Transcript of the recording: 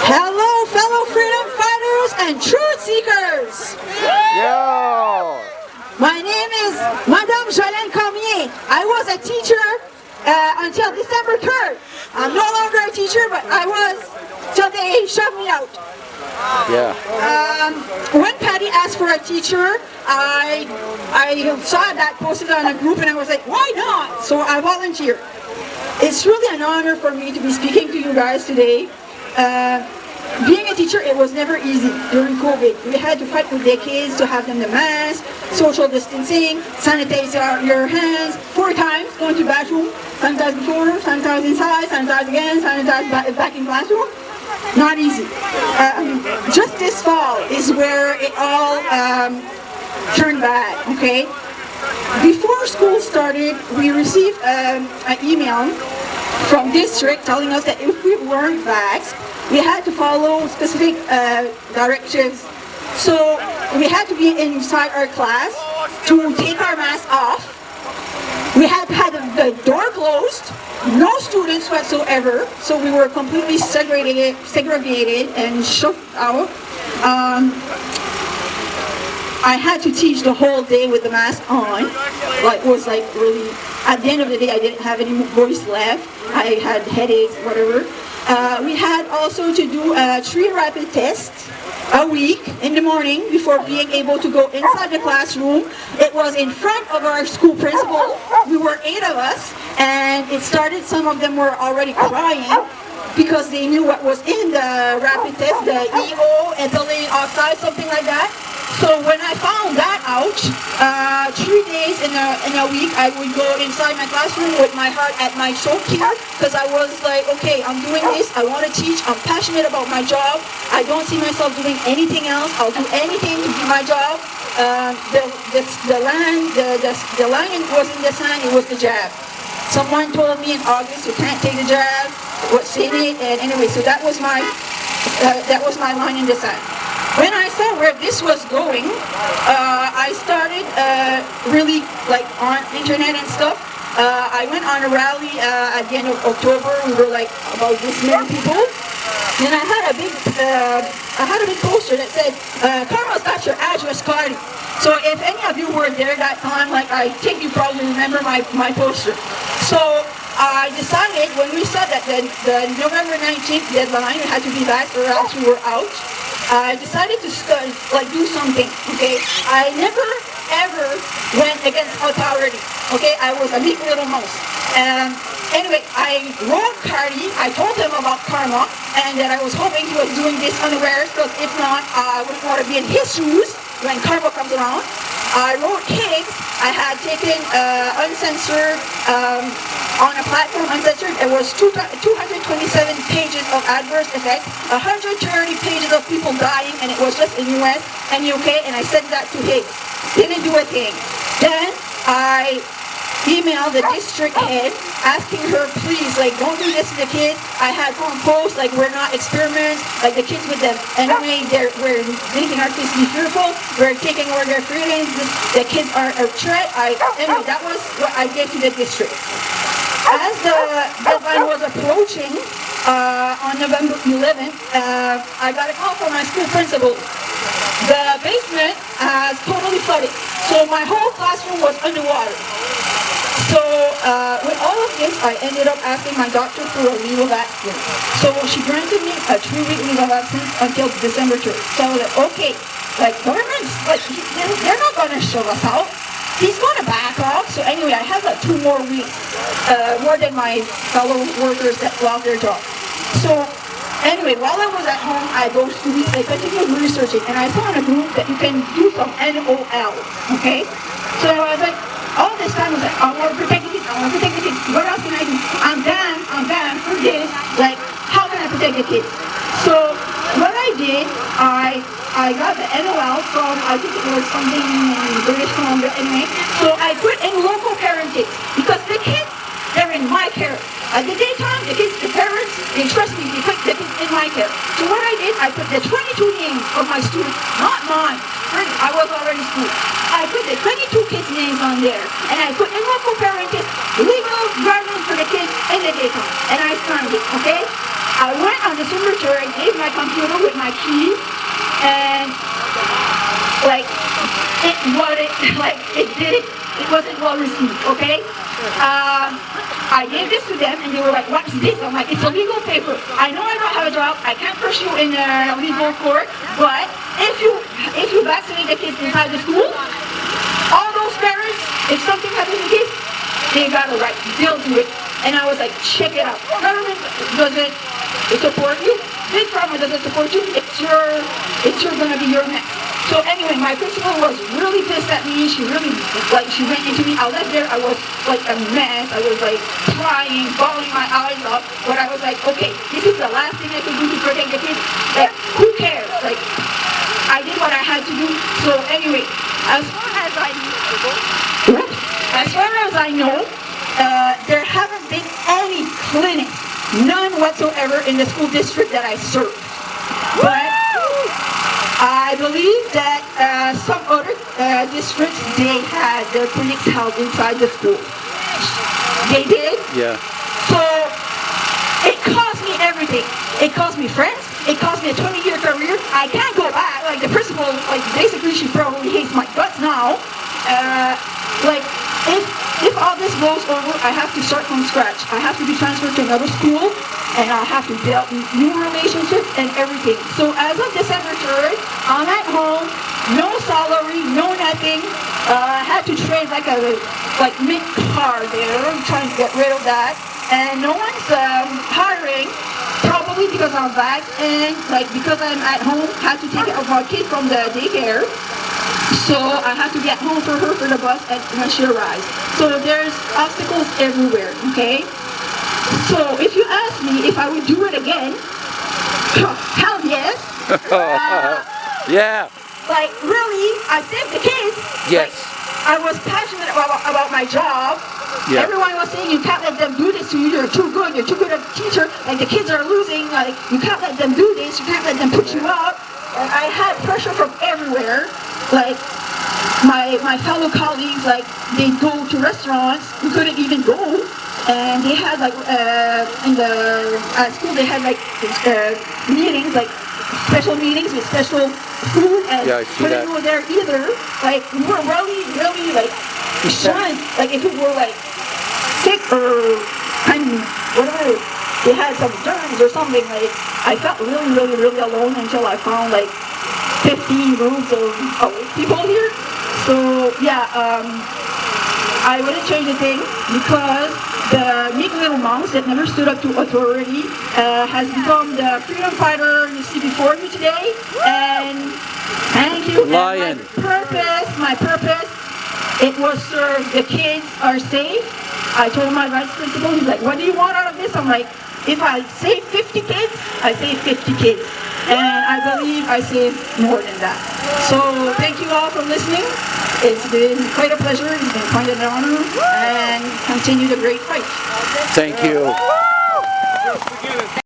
Hello, fellow freedom fighters and truth seekers. Yo! My name is Madame Jolene Cormier. I was a teacher until December 3rd. I'm no longer a teacher, but I was till they shoved me out. Yeah. When Patty asked for a teacher, I saw that posted on a group and I was like, why not? So I volunteered. It's really an honor for me to be speaking to you guys today. Being a teacher, it was never easy during COVID. We had to fight with the kids to have them the mask, social distancing, sanitize your hands 4 times, going to the bathroom, sanitize before, sanitize inside, sanitize again, sanitize back in classroom. Not easy. Just this fall is where it all turned bad, okay? Before school started, we received an email from district telling us that if we weren't vaxxed, we had to follow specific directives. So we had to be inside our class to take our mask off. We had to have the door closed, no students whatsoever, so we were completely segregated and shut out. I had to teach the whole day with the mask on. It was like really, at the end of the day I didn't have any voice left. I had headaches, whatever. We had also to do 3 rapid tests a week in the morning before being able to go inside the classroom. It was in front of our school principal. We were 8 of us, and it started, some of them were already crying because they knew what was in the rapid test, the EO, ethylene oxide, something like that. So when I found that out, 3 days in a week, I would go inside my classroom with my heart at my choke here, because I was like, okay, I'm doing this, I want to teach, I'm passionate about my job, I don't see myself doing anything else, I'll do anything to do my job. The line was in the sand, it was the jab. Someone told me in August, you can't take the jab, what's in it, and anyway, so that was my line in the sand. When I saw where this was going, I started really like on internet and stuff. I went on a rally at the end of October. We were like about this many people, and I had a big poster that said, "Karma's got your address card." So if any of you were there that time, like I think you probably remember my poster. So I decided when we said that the November 19th deadline had to be back or else we were out. I decided to do something, okay? I never ever went against authority, okay? I was a meek little mouse. Anyway, I wrote Cardi, I told him about karma, and that I was hoping he was doing this unawares, because if not, I wouldn't want to be in his shoes when karma comes around. I wrote Higgs. I had taken uncensored, on a platform uncensored. It was 227 pages of adverse effects, 130 pages of people dying, and it was just in US and UK, and I sent that to Higgs. Didn't do a thing. Then I emailed the district head asking her, please, like, don't do this to the kids. I had one post, like, we're not experiments, like the kids with them. Anyway, we're making our kids be fearful. We're taking away their freedoms. The kids are a threat. Anyway, that was what I gave to the district. As the deadline was approaching, on November 11th, I got a call from my school principal. The basement has totally flooded, so my whole classroom was underwater. So with all of this, I ended up asking my doctor for a leave of absence. So she granted me a 3-week leave of absence until December 3rd. So I was like, okay, like government's, like, they're not going to shove us out. He's going to back off. So anyway, I had like 2 more weeks, more than my fellow workers that lost their job. So anyway, while I was at home, those 2 weeks, I continued researching, and I saw in a group that you can do some NOL, okay? So I was like, all this time I was like, I want to protect the kids, I want to protect the kids. What else can I do? I'm done for this. Like, how can I protect the kids? So what I did, I got the NOL from, I think it was something in British Columbia anyway. So I put in local parenting, because the kids, they're in my care. At the daytime, the parents, they trust me, they put the kids in my care. So what I did, I put the 22 names of my students, not mine. I was already schooled. I put the 22 kids' names on there, and I put in local parenting, legal guardians for the kids in the daytime. and I signed it, okay? I went on December 3rd, I gave my computer with my keys, and like, it wasn't, like, it wasn't well received, okay? I gave this to them and they were like, what's this? I'm like, it's a legal paper. I know I don't have a job, I can't pursue in a legal court, but if you vaccinate the kids inside the school, all those parents, if something happens to kids, they got a right, they'll do it. And I was like, check it out. Government doesn't support you. Big Pharma doesn't support you. It's gonna be your next. So anyway, my principal was really pissed at me. She really, like, she went into me. I left there, I was like a mess. I was like crying, bawling my eyes up. But I was like, okay, this is the last thing I could do to protect the kids. Like, who cares? Like, I did what I had to do. So anyway, as far as I know, there haven't been any clinics, none whatsoever in the school district that I serve. But I believe that some other districts, they had their clinics held inside the school. They did? Yeah. So it cost me everything. It cost me friends. It cost me a 20-year career. I can't go back. Like, the principal, like, basically she probably hates my guts now. Like, if all this blows over, I have to start from scratch. I have to be transferred to another school, and I have to build new relationships and everything. So as of December 3rd, I'm at home, no salary, no nothing. I had to trade like mint car there. I'm trying to get rid of that. And no one's hiring, probably because I'm back, and like because I'm at home, had to take care of my kid from the daycare. So I have to get home for her for the bus and when she arrives. So there's obstacles everywhere, okay? So if you ask me if I would do it again, hell yes. Yeah. Like, really, I saved the kids. Yes. Like, I was passionate about my job. Yeah. Everyone was saying, you can't let them do this to you, you're too good a teacher, like the kids are losing, like you can't let them do this, you can't let them put you up. And I had pressure from everywhere. Like, my fellow colleagues, like, they'd go to restaurants, we couldn't even go, and they had, like, at school they had, like, meetings, like, special meetings with special food, and yeah, I see couldn't go there either. Like, we were really, like, shunned. Like, if we were, like, sick or, whatever, they had some germs or something, like, I felt really alone until I found, like, 15 groups of people here. So yeah, I wouldn't change a thing because the meek little monks that never stood up to authority has become the freedom fighter you see before me today. And thank you. Lion. And my purpose, it was serve the kids are safe. I told my vice principal, he's like, what do you want out of this? I'm like, if I save 50 kids, I save 50 kids. And I believe I saved more than that. So thank you all for listening. It's been quite a pleasure. It's been quite an honor. And continue the great fight. Thank you.